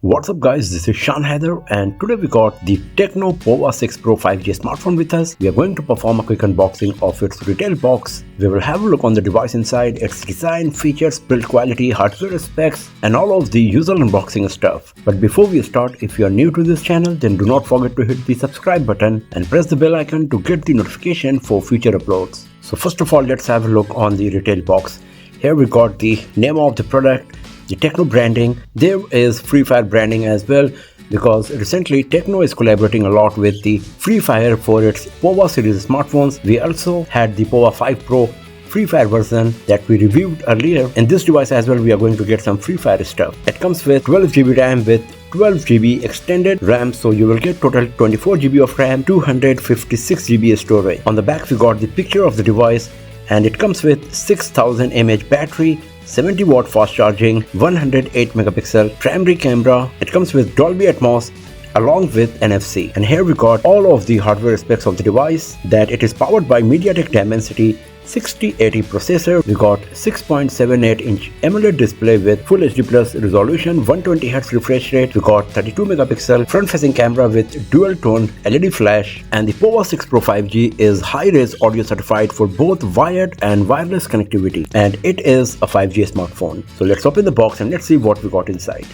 What's up guys, this is Shan Haider and today we got the Tecno Pova 6 Pro 5G smartphone with us. We are going to perform a quick unboxing of its retail box. We will have a look on the device inside, its design, features, build quality, hardware specs and all of the usual unboxing stuff. But before we start, if you are new to this channel, then do not forget to hit the subscribe button and press the bell icon to get the notification for future uploads. So first of all, let's have a look on the retail box. Here we got the name of the product, the Tecno branding. There is Free Fire branding as well, because recently Tecno is collaborating a lot with the Free Fire for its Pova series smartphones. We also had the Pova 5 Pro Free Fire version that we reviewed earlier. In this device as well, we are going to get some Free Fire stuff. It comes with 12GB RAM with 12GB extended RAM, so you will get total 24GB of RAM, 256GB storage. On the back we got the picture of the device and it comes with 6000 mAh battery, 70 watt fast charging, 108 megapixel primary camera. It comes with Dolby Atmos along with NFC. And here we got all of the hardware specs of the device, that it is powered by MediaTek Dimensity 6080 processor. We got 6.78-inch AMOLED display with Full HD Plus resolution, 120Hz refresh rate. We got 32 megapixel front-facing camera with dual-tone LED flash, and the Pova 6 Pro 5G is high-res audio certified for both wired and wireless connectivity, and it is a 5G smartphone. So let's open the box and let's see what we got inside.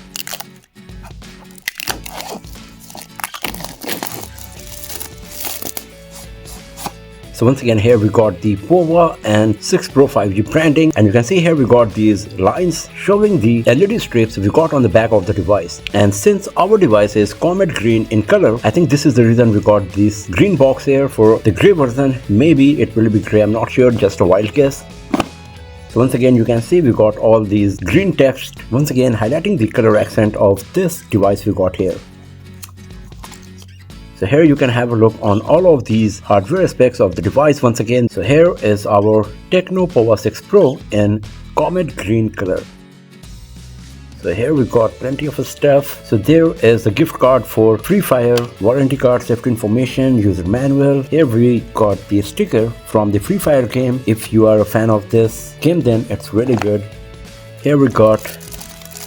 So once again, here we got the Pova and 6 Pro 5G branding, and you can see here we got these lines showing the LED strips we got on the back of the device. And since our device is comet green in color, I think this is the reason we got this green box here. For the gray version, maybe it will be gray, I'm not sure, just a wild guess. So once again, you can see we got all these green text, once again highlighting the color accent of this device we got here. So here you can have a look on all of these hardware specs of the device once again. So here is our Tecno Pova 6 Pro in comet green color. So here we got plenty of stuff. So there is a gift card for Free Fire, warranty card, safety information, user manual. Here we got the sticker from the Free Fire game. If you are a fan of this game, then it's really good. Here we got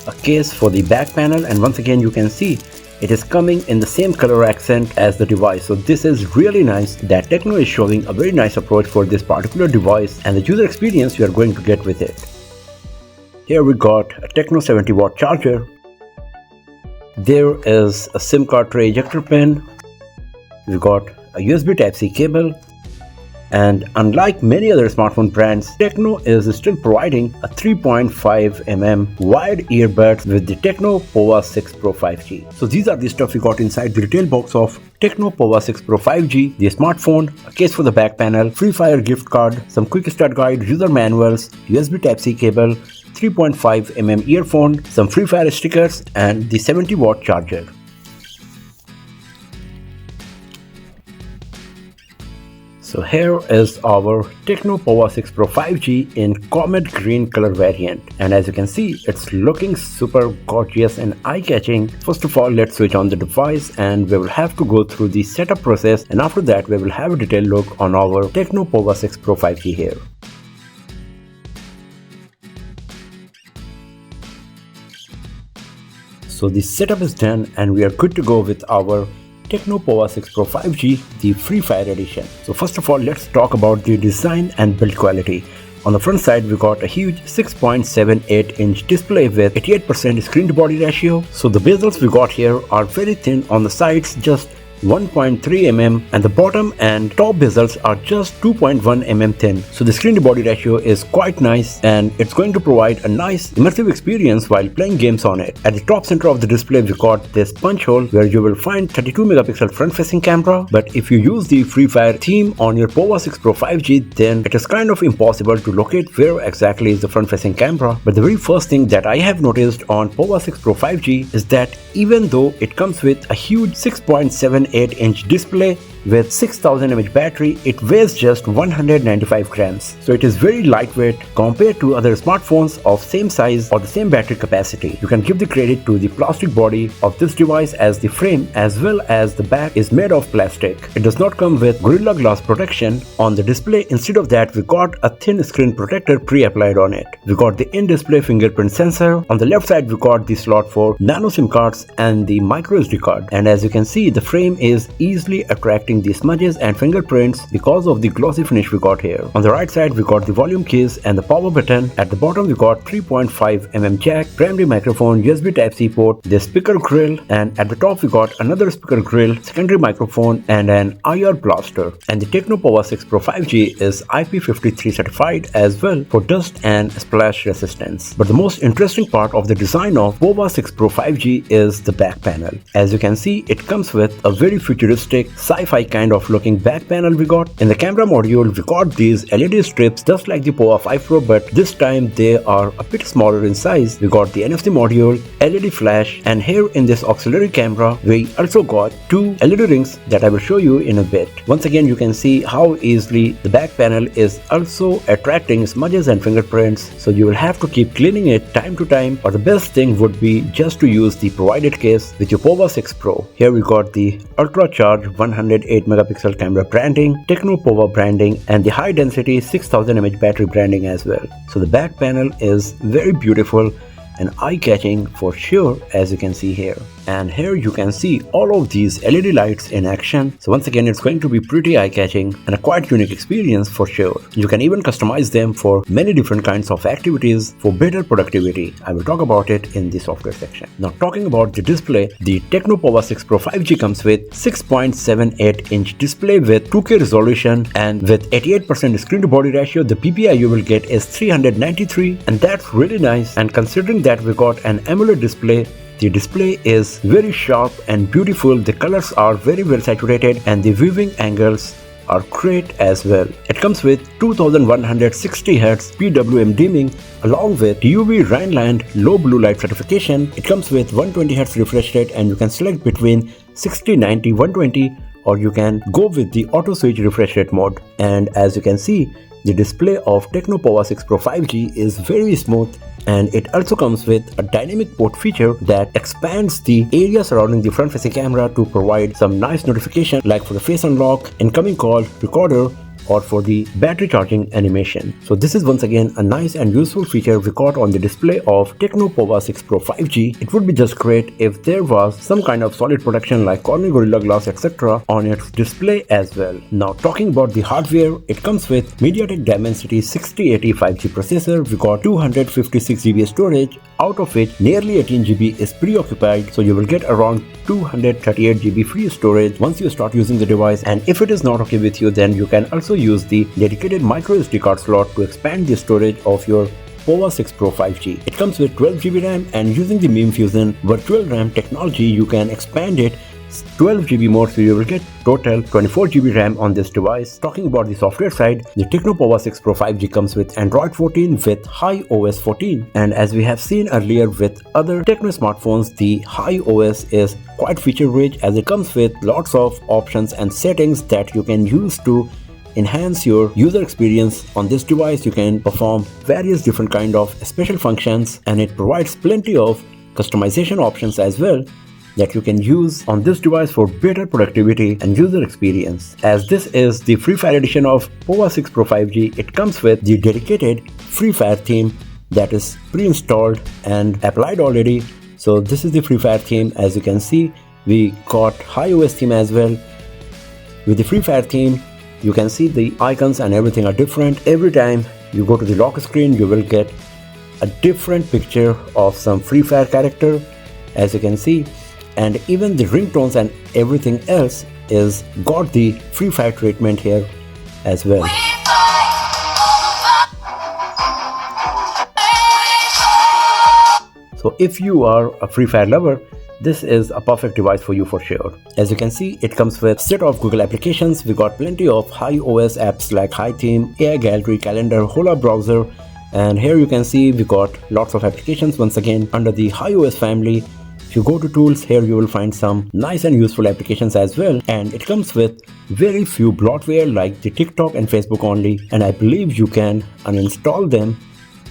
a case for the back panel, and once again you can see it is coming in the same color accent as the device. So this is really nice that Tecno is showing a very nice approach for this particular device and the user experience you are going to get with it. Here we got a Tecno 70 watt charger. There is a SIM card tray ejector pin. We got a USB Type-C cable. And unlike many other smartphone brands, Tecno is still providing a 3.5mm wired earbuds with the Tecno Pova 6 Pro 5G. So these are the stuff we got inside the retail box of Tecno Pova 6 Pro 5G, the smartphone, a case for the back panel, Free Fire gift card, some quick start guide, user manuals, USB Type-C cable, 3.5mm earphone, some Free Fire stickers and the 70 watt charger. So here is our Tecno Pova 6 Pro 5G in comet green color variant, and as you can see, it's looking super gorgeous and eye-catching. First of all, let's switch on the device and we will have to go through the setup process, and after that we will have a detailed look on our Tecno Pova 6 Pro 5G here. So the setup is done and we are good to go with our Tecno Pova 6 Pro 5G, the Free Fire edition. So first of all, let's talk about the design and build quality. On the front side, we got a huge 6.78-inch display with 88% screen to body ratio. So the bezels we got here are very thin on the sides, just 1.3mm, and the bottom and top bezels are just 2.1mm thin. So the screen to body ratio is quite nice and it's going to provide a nice immersive experience while playing games on it. At the top center of the display we got this punch hole where you will find 32 megapixel front facing camera, but if you use the Free Fire theme on your Pova 6 Pro 5G, then it is kind of impossible to locate where exactly is the front facing camera. But the very first thing that I have noticed on Pova 6 Pro 5G is that even though it comes with a huge 6.78-inch display with 6000 mAh battery. It weighs just 195 grams. So it is very lightweight compared to other smartphones of same size or the same battery capacity. You can give the credit to the plastic body of this device, as the frame as well as the back is made of plastic. It does not come with Gorilla Glass protection on the display. Instead of that, we got a thin screen protector pre-applied on it. We got the in-display fingerprint sensor. On the left side, we got the slot for nano SIM cards and the micro SD card. And as you can see, the frame is easily attracting the smudges and fingerprints because of the glossy finish we got here. On the right side, we got the volume keys and the power button. At the bottom, we got 3.5 mm jack, primary microphone, USB Type-C port, the speaker grill, and at the top we got another speaker grill, secondary microphone, and an IR blaster. And the Tecno Pova 6 Pro 5G is IP53 certified as well for dust and splash resistance. But the most interesting part of the design of Pova 6 Pro 5G is the back panel. As you can see, it comes with a very futuristic sci-fi kind of looking back panel we got. In the camera module, we got these LED strips just like the Pova 5 Pro, but this time they are a bit smaller in size. We got the NFC module, LED flash, and here in this auxiliary camera, we also got two LED rings that I will show you in a bit. Once again, you can see how easily the back panel is also attracting smudges and fingerprints, so you will have to keep cleaning it time to time, or the best thing would be just to use the provided case with your Pova 6 Pro. Here we got the ultra charged 108 megapixel camera branding, Tecno Pova branding, and the high density 6000 mAh battery branding as well. So the back panel is very beautiful and eye-catching for sure, as you can see here. And here you can see all of these LED lights in action. So once again, it's going to be pretty eye-catching and a quite unique experience for sure. You can even customize them for many different kinds of activities for better productivity. I will talk about it in the software section. Now talking about the display, the Tecno Pova 6 Pro 5G comes with 6.78-inch display with 2K resolution, and with 88% screen to body ratio, the PPI you will get is 393, and that's really nice. And considering that we got an AMOLED display, the display is very sharp and beautiful. The colors are very well saturated and the viewing angles are great as well. It comes with 2160 Hz PWM dimming along with UV Rhineland low blue light certification. It comes with 120 Hz refresh rate, and you can select between 60, 90, 120, or you can go with the auto switch refresh rate mode. And as you can see, the display of Tecno Pova 6 Pro 5G is very smooth, and it also comes with a dynamic port feature that expands the area surrounding the front facing camera to provide some nice notification, like for the face unlock, incoming call, recorder, or for the battery charging animation. So this is once again a nice and useful feature we got on the display of Tecno Pova 6 Pro 5G. It would be just great if there was some kind of solid protection like Corning Gorilla Glass etc. on its display as well. Now talking about the hardware, it comes with MediaTek Dimensity 6080 5G processor. We got 256 GB storage, out of which nearly 18 GB is preoccupied, so you will get around 238 GB free storage once you start using the device. And if it is not okay with you, then you can also use the dedicated micro SD card slot to expand the storage of your Pova 6 Pro 5G. It comes with 12 GB RAM, and using the Meme Fusion virtual RAM technology, you can expand it 12 GB more, so you will get total 24 GB RAM on this device. Talking about the software side, the Tecno Pova 6 Pro 5G comes with Android 14 with High OS 14, and as we have seen earlier with other Tecno smartphones, the High OS is quite feature rich, as it comes with lots of options and settings that you can use to enhance your user experience on this device. You can perform various different kind of special functions, and it provides plenty of customization options as well that you can use on this device for better productivity and user experience. As this is the Free Fire edition of Pova 6 Pro 5G, it comes with the dedicated Free Fire theme that is pre-installed and applied already. So this is the Free Fire theme. As you can see, we got High OS theme as well. With the Free Fire theme, you can see the icons and everything are different. Every time you go to the lock screen, you will get a different picture of some Free Fire character, as you can see. And even the ringtones and everything else is got the Free Fire treatment here as well. So if you are a Free Fire lover, this is a perfect device for you for sure. As you can see, it comes with a set of Google applications. We got plenty of High OS apps like High Theme, AI Gallery, Calendar, Hola Browser, and here you can see we got lots of applications once again under the High OS family. If you go to tools, here you will find some nice and useful applications as well, and it comes with very few bloatware like the TikTok and Facebook only, and I believe you can uninstall them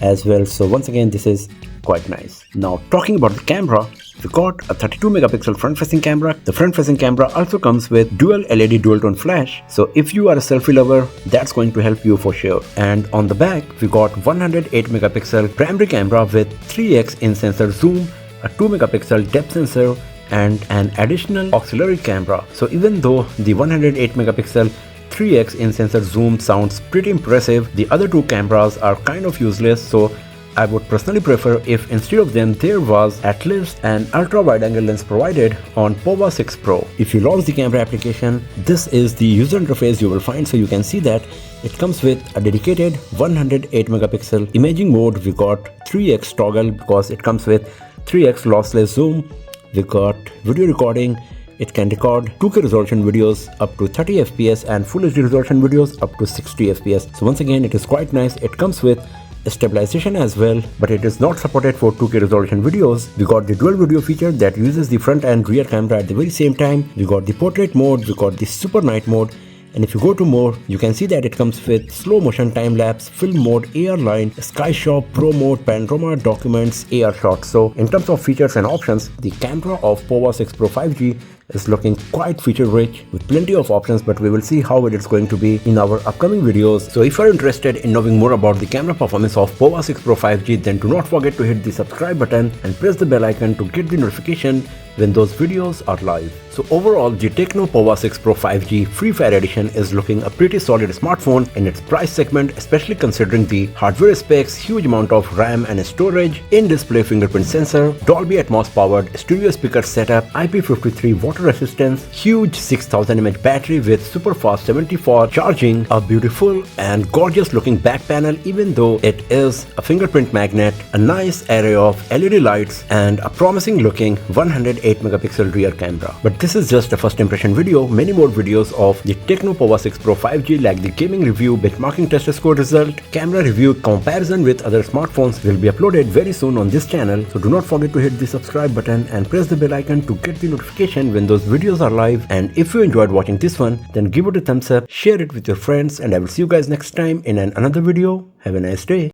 as well. So once again, this is quite nice. Now talking about the camera, we got a 32 megapixel front facing camera. The front facing camera also comes with dual LED dual tone flash, so if you are a selfie lover, that's going to help you for sure. And on the back we got 108 megapixel primary camera with 3x in sensor zoom, a 2 megapixel depth sensor and an additional auxiliary camera. So even though the 108 megapixel 3x in sensor zoom sounds pretty impressive, the other two cameras are kind of useless, so I would personally prefer if instead of them there was at least an ultra wide angle lens provided on Pova 6 Pro. If you launch the camera application, this is the user interface you will find. So you can see that it comes with a dedicated 108 megapixel imaging mode. We got 3x toggle because it comes with 3x lossless zoom. We got video recording. It can record 2K resolution videos up to 30 fps and Full HD resolution videos up to 60 fps. So once again, it is quite nice. It comes with stabilization as well, but it is not supported for 2K resolution videos. We got the dual video feature that uses the front and rear camera at the very same time. We got the portrait mode, we got the super night mode, and if you go to more, you can see that it comes with slow motion time lapse, film mode, AR line, sky shop, pro mode, panorama, documents, AR shots. So in terms of features and options, the camera of Pova 6 Pro 5G is looking quite feature rich with plenty of options, but we will see how it is going to be in our upcoming videos. So if you are interested in knowing more about the camera performance of Pova 6 Pro 5G, then do not forget to hit the subscribe button and press the bell icon to get the notification when those videos are live. So overall, the Tecno Pova 6 Pro 5G Free Fire Edition is looking a pretty solid smartphone in its price segment, especially considering the hardware specs, huge amount of RAM and storage, in-display fingerprint sensor, Dolby Atmos powered stereo speaker setup, IP53 water resistance, huge 6000 mAh battery with super fast 74 charging, a beautiful and gorgeous looking back panel even though it is a fingerprint magnet, a nice array of LED lights and a promising looking 108 megapixel rear camera. But this is just a first impression video. Many more videos of the Tecno Pova 6 Pro 5G like the gaming review, benchmarking test score result, camera review, comparison with other smartphones will be uploaded very soon on this channel. So do not forget to hit the subscribe button and press the bell icon to get the notification when those videos are live. And if you enjoyed watching this one, then give it a thumbs up, share it with your friends, and I will see you guys next time in another video. Have a nice day.